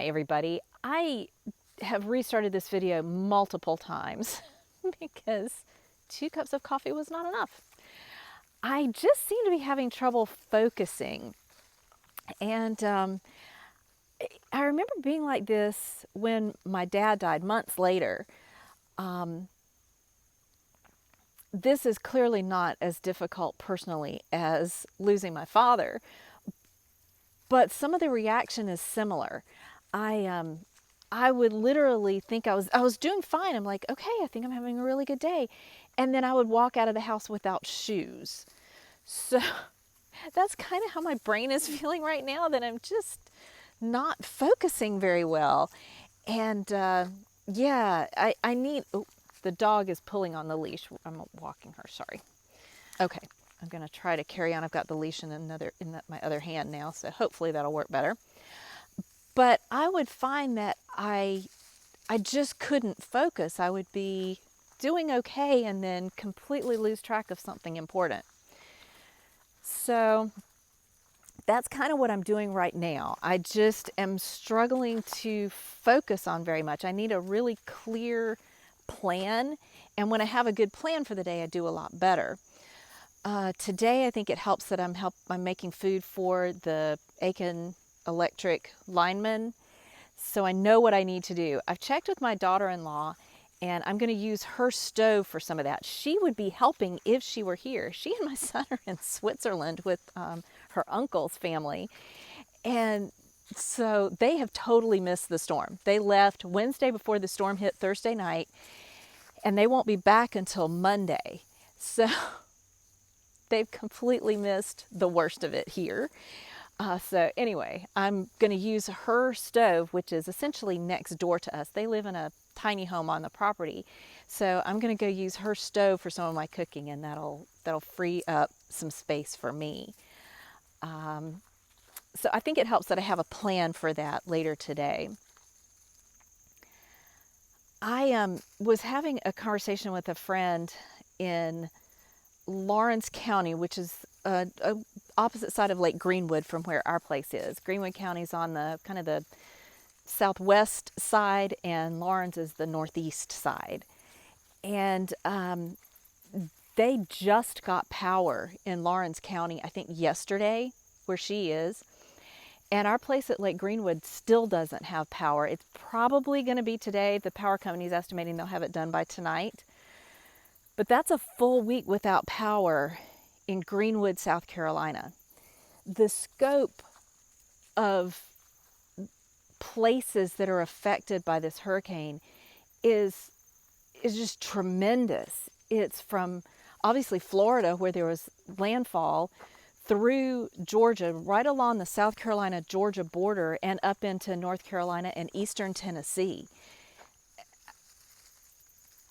everybody. I have restarted this video multiple times because 2 cups of coffee was not enough. I just seem to be having trouble focusing. And I remember being like this when my dad died months later. This is clearly not as difficult personally as losing my father, but some of the reaction is similar. I would literally think I was doing fine. I'm like, okay, I think I'm having a really good day. And then I would walk out of the house without shoes. So that's kind of how my brain is feeling right now, that I'm just not focusing very well. And yeah, I need, oh, the dog is pulling on the leash. I'm walking her, sorry. Okay, I'm gonna try to carry on. I've got the leash in my other hand now, so hopefully that'll work better. But I would find that I just couldn't focus. I would be doing okay and then completely lose track of something important. So that's kind of what I'm doing right now. I just am struggling to focus on very much. I need a really clear plan. And when I have a good plan for the day, I do a lot better. Today, I think it helps that I'm making food for the Aiken electric lineman. So I know what I need to do. I've checked with my daughter-in-law, and I'm going to use her stove for some of that. She would be helping if she were here. She and my son are in Switzerland with her uncle's family. And so they have totally missed the storm. They left Wednesday before the storm hit Thursday night, and they won't be back until Monday. So they've completely missed the worst of it here. So anyway, I'm going to use her stove, which is essentially next door to us. They live in a tiny home on the property. So I'm going to go use her stove for some of my cooking, and that'll free up some space for me. So I think it helps that I have a plan for that later today. I was having a conversation with a friend in Lawrence County, which is a opposite side of Lake Greenwood from where our place is. Greenwood County is on the kind of the southwest side, and Lawrence is the northeast side. And they just got power in Lawrence County, I think yesterday, where she is. And our place at Lake Greenwood still doesn't have power. It's probably going to be today. The power company is estimating they'll have it done by tonight. But that's a full week without power in Greenwood, South Carolina. The scope of places that are affected by this hurricane is just tremendous. It's from obviously Florida, where there was landfall, through Georgia, right along the South Carolina-Georgia border, and up into North Carolina and eastern Tennessee.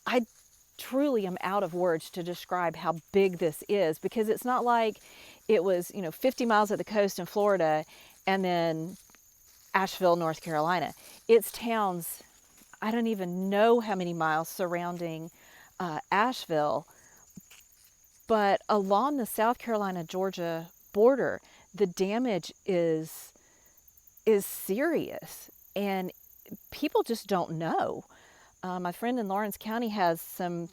I truly am out of words to describe how big this is, because it's not like it was, 50 miles at the coast in Florida and then Asheville, North Carolina. It's towns, I don't even know how many miles surrounding Asheville, but along the South Carolina-Georgia border, the damage is serious, and people just don't know. My friend in Lawrence County has some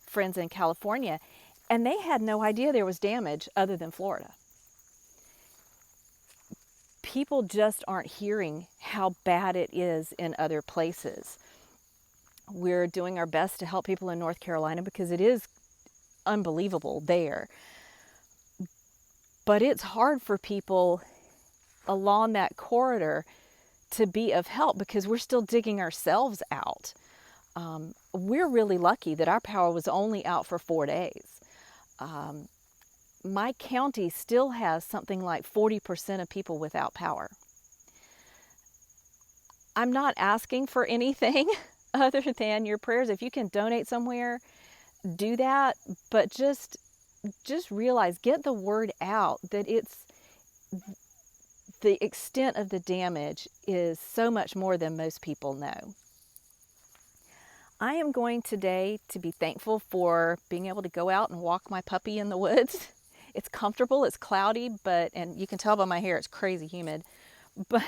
friends in California, and they had no idea there was damage other than Florida. People just aren't hearing how bad it is in other places. We're doing our best to help people in North Carolina because it is unbelievable there. But it's hard for people along that corridor to be of help because we're still digging ourselves out. We're really lucky that our power was only out for 4 days. My county still has something like 40% of people without power. I'm not asking for anything other than your prayers. If you can donate somewhere, do that, but just realize, get the word out that the extent of the damage is so much more than most people know. I am going today to be thankful for being able to go out and walk my puppy in the woods. It's comfortable, it's cloudy, and you can tell by my hair it's crazy humid, but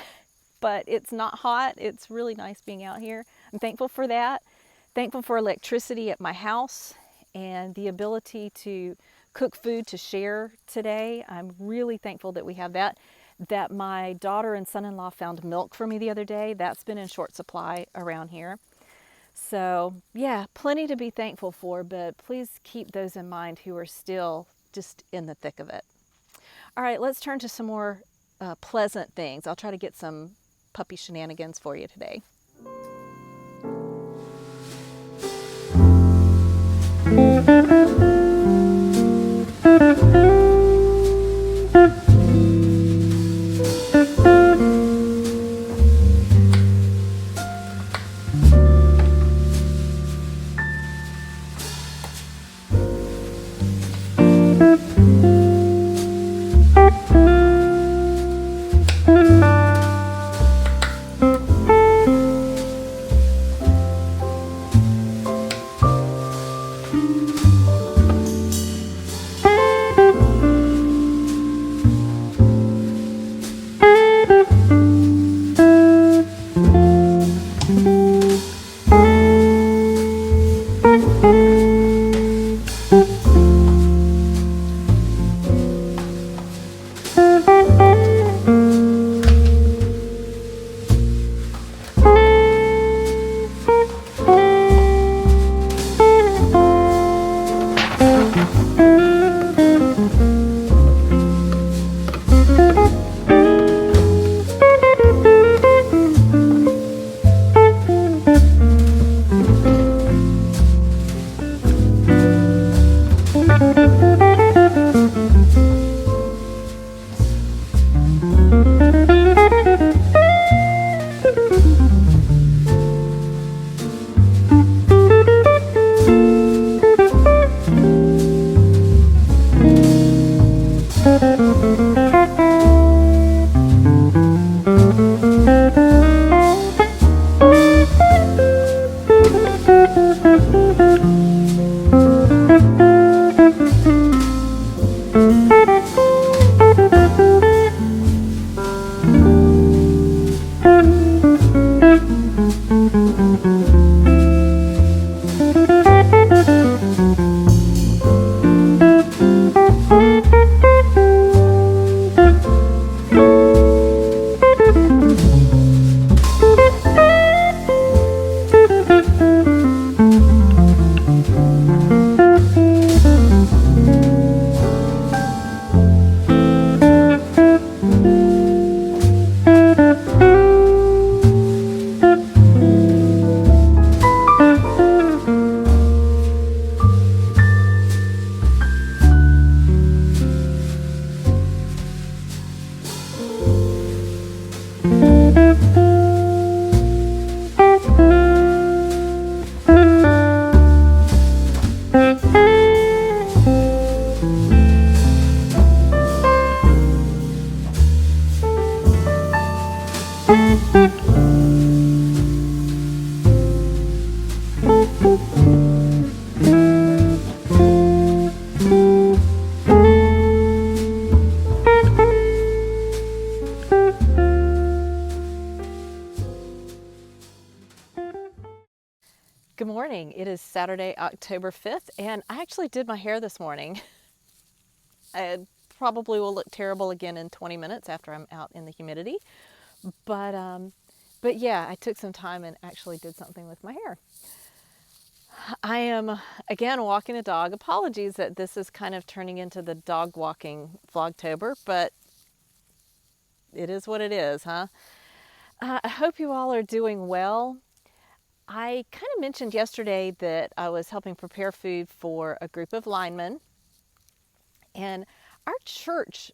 but it's not hot. It's really nice being out here. I'm thankful for that. Thankful for electricity at my house and the ability to cook food to share today. I'm really thankful that we have that. That my daughter and son-in-law found milk for me the other day. That's been in short supply around here. So yeah, plenty to be thankful for, but please keep those in mind who are still just in the thick of it. All right, let's turn to some more pleasant things. I'll try to get some puppy shenanigans for you today. Good morning. It is Saturday, October 5th, and I actually did my hair this morning. I probably will look terrible again in 20 minutes after I'm out in the humidity. But yeah, I took some time and actually did something with my hair. I am, again, walking a dog. Apologies that this is kind of turning into the dog walking Vlogtober, but it is what it is, huh? I hope you all are doing well. I kind of mentioned yesterday that I was helping prepare food for a group of linemen, and our church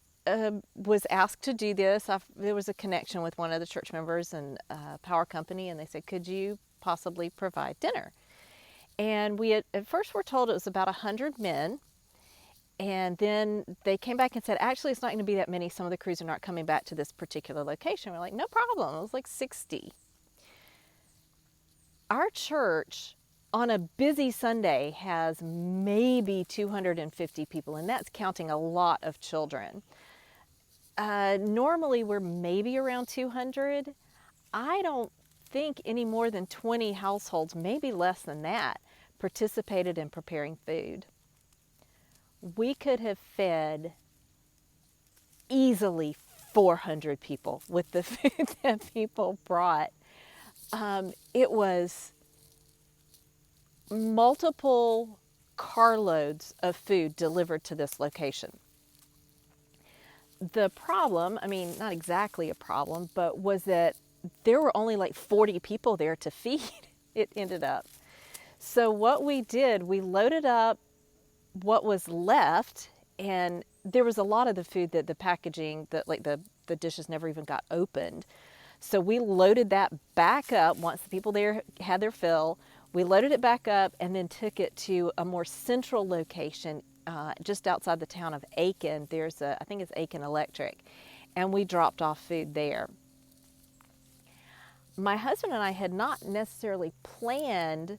was asked to do this. There was a connection with one of the church members and power company, and they said, could you possibly provide dinner? And we at first were told it was about 100 men, and then they came back and said, actually, it's not going to be that many. Some of the crews are not coming back to this particular location. We're like, no problem. It was like 60. Our church on a busy Sunday has maybe 250 people, and that's counting a lot of children. Normally we're maybe around 200. I don't think any more than 20 households, maybe less than that, participated in preparing food. We could have fed easily 400 people with the food that people brought. It was multiple carloads of food delivered to this location. The problem, I mean, not exactly a problem, but was that there were only like 40 people there to feed, it ended up. So what we did, we loaded up what was left, and there was a lot of the food that the packaging, that like the dishes never even got opened. So we loaded that back up once the people there had their fill. We loaded it back up and then took it to a more central location just outside the town of Aiken. There's a, I think it's Aiken Electric, and we dropped off food there. My husband and I had not necessarily planned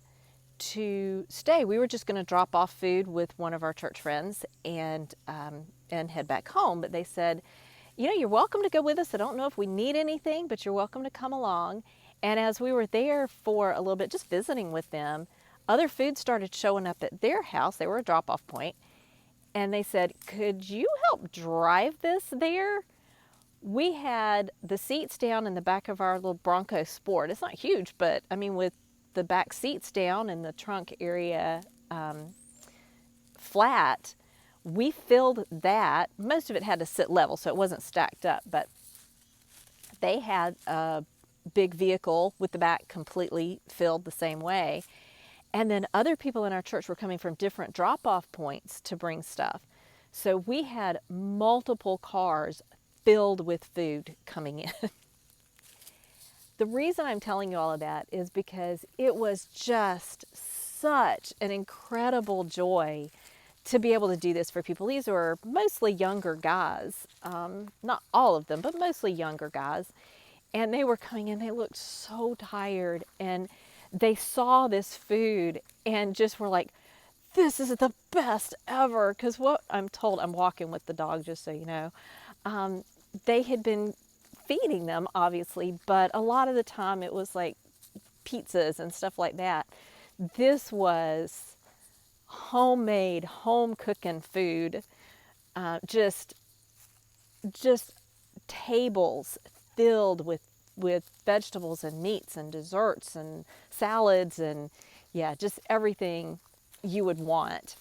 to stay. We were just going to drop off food with one of our church friends and head back home. But they said, you know, you're welcome to go with us. I don't know if we need anything, but you're welcome to come along. And as we were there for a little bit, just visiting with them, other food started showing up at their house. They were a drop-off point. And they said, could you help drive this there? We had the seats down in the back of our little Bronco Sport. It's not huge, but I mean, with the back seats down and the trunk area flat, we filled that. Most of it had to sit level, so it wasn't stacked up, but they had a big vehicle with the back completely filled the same way. And then other people in our church were coming from different drop-off points to bring stuff. So we had multiple cars filled with food coming in. The reason I'm telling you all of that is because it was just such an incredible joy to be able to do this for people. These were mostly younger guys, not all of them, but mostly younger guys. And they were coming in, they looked so tired, and they saw this food and just were like, this is the best ever. Because what I'm told, I'm walking with the dog, just so you know, they had been feeding them, obviously, but a lot of the time it was like pizzas and stuff like that. This was homemade, home cooking food, just tables filled with vegetables and meats and desserts and salads and yeah, just everything you would want.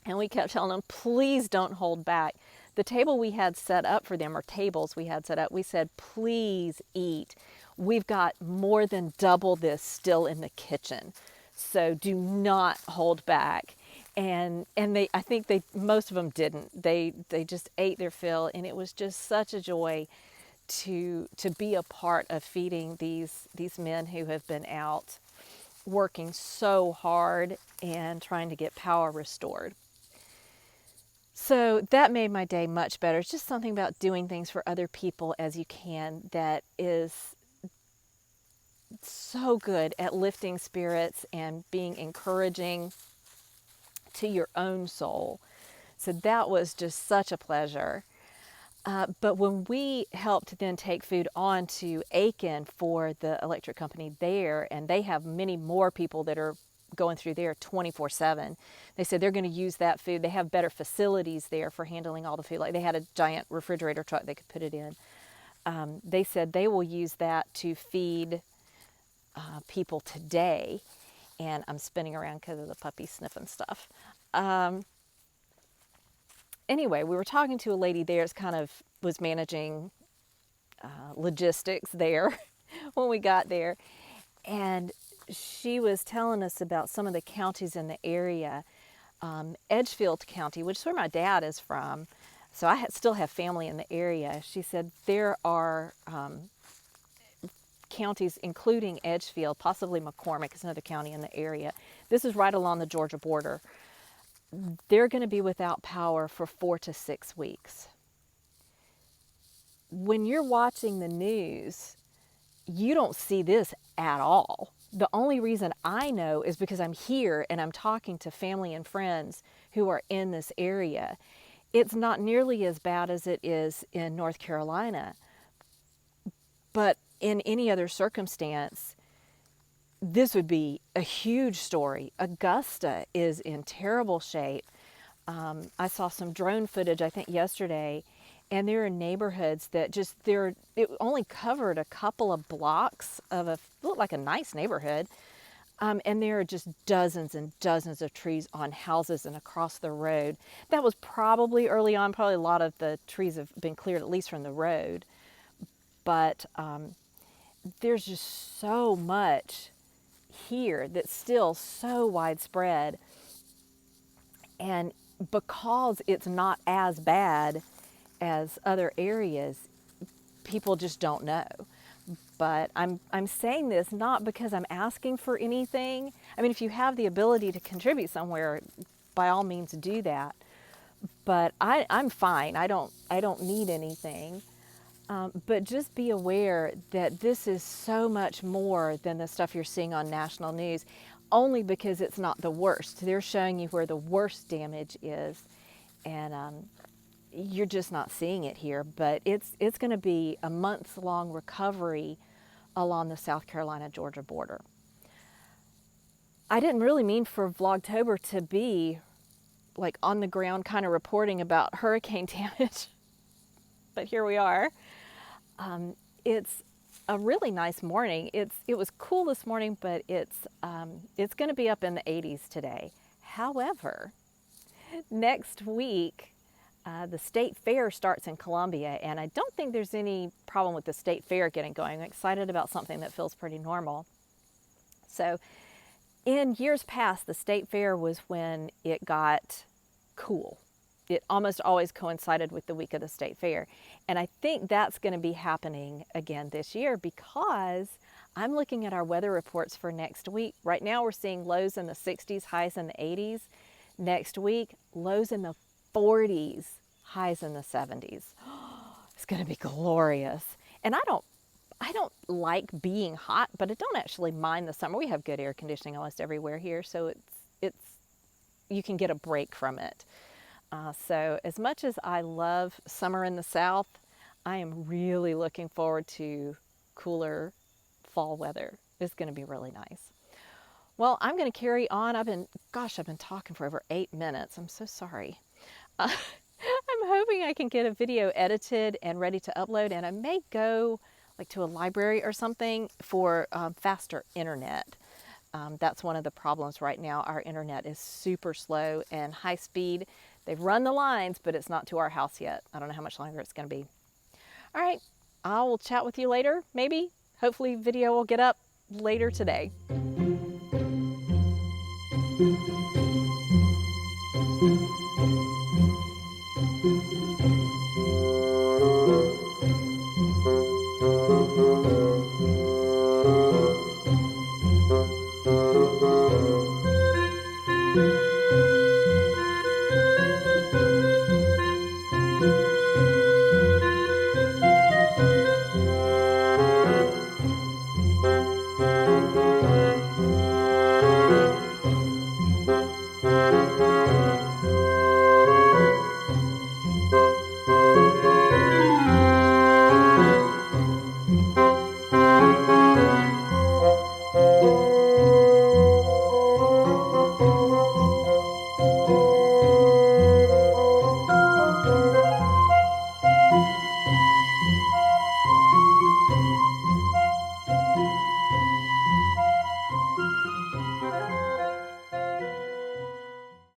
And we kept telling them, please don't hold back. The table we had set up for them, or tables we had set up, we said, please eat. We've got more than double this still in the kitchen. So do not hold back. And they, I think they, most of them didn't. They just ate their fill, and it was just such a joy to be a part of feeding these men who have been out working so hard and trying to get power restored. So that made my day much better. It's just something about doing things for other people as you can that is so good at lifting spirits and being encouraging to your own soul. So that was just such a pleasure. But when we helped then take food on to Aiken for the electric company there, and they have many more people that are going through there 24/7. They said they're going to use that food. They have better facilities there for handling all the food. Like they had a giant refrigerator truck they could put it in. They said they will use that to feed people today. And I'm spinning around because of the puppy sniffing stuff. Anyway, we were talking to a lady there that's kind of was managing logistics there when we got there. And she was telling us about some of the counties in the area. Edgefield County, which is where my dad is from, so I still have family in the area. She said there are counties, including Edgefield, possibly McCormick is another county in the area. This is right along the Georgia border. They're going to be without power for 4 to 6 weeks. When you're watching the news, you don't see this at all. The only reason I know is because I'm here and I'm talking to family and friends who are in this area. It's not nearly as bad as it is in North Carolina, but in any other circumstance, this would be a huge story. Augusta is in terrible shape. I saw some drone footage, I think yesterday, and there are neighborhoods that just, it only covered a couple of blocks of looked like a nice neighborhood. And there are just dozens and dozens of trees on houses and across the road. That was probably early on. Probably a lot of the trees have been cleared, at least from the road. But there's just so much here that's still so widespread. And because it's not as bad as other areas, people just don't know. But I'm saying this not because I'm asking for anything. I mean, if you have the ability to contribute somewhere, by all means do that. But I'm fine. I don't need anything. But just be aware that this is so much more than the stuff you're seeing on national news, only because it's not the worst. They're showing you where the worst damage is, and you're just not seeing it here. But it's going to be a month-long recovery along the South Carolina-Georgia border. I didn't really mean for Vlogtober to be like on the ground kind of reporting about hurricane damage, but here we are. It's a really nice morning. It was cool this morning, but it's going to be up in the 80s today. However, next week, the state fair starts in Columbia, and I don't think there's any problem with the state fair getting going. I'm excited about something that feels pretty normal. So in years past, the state fair was when it got cool. It almost always coincided with the week of the state fair. And I think that's going to be happening again this year, because I'm looking at our weather reports for next week. Right now we're seeing lows in the 60s, highs in the 80s. Next week, lows in the 40s, highs in the 70s. It's going to be glorious. And I don't like being hot, but I don't actually mind the summer. We have good air conditioning almost everywhere here, so it's you can get a break from it. So as much as I love summer in the South, I am really looking forward to cooler fall weather. It's going to be really nice. Well, I'm going to carry on. I've been talking for over 8 minutes. I'm so sorry. I'm hoping I can get a video edited and ready to upload, and I may go like to a library or something for faster internet. That's one of the problems right now. Our internet is super slow and high speed. They've run the lines, but it's not to our house yet. I don't know how much longer it's going to be. All right, I will chat with you later, maybe. Hopefully video will get up later today.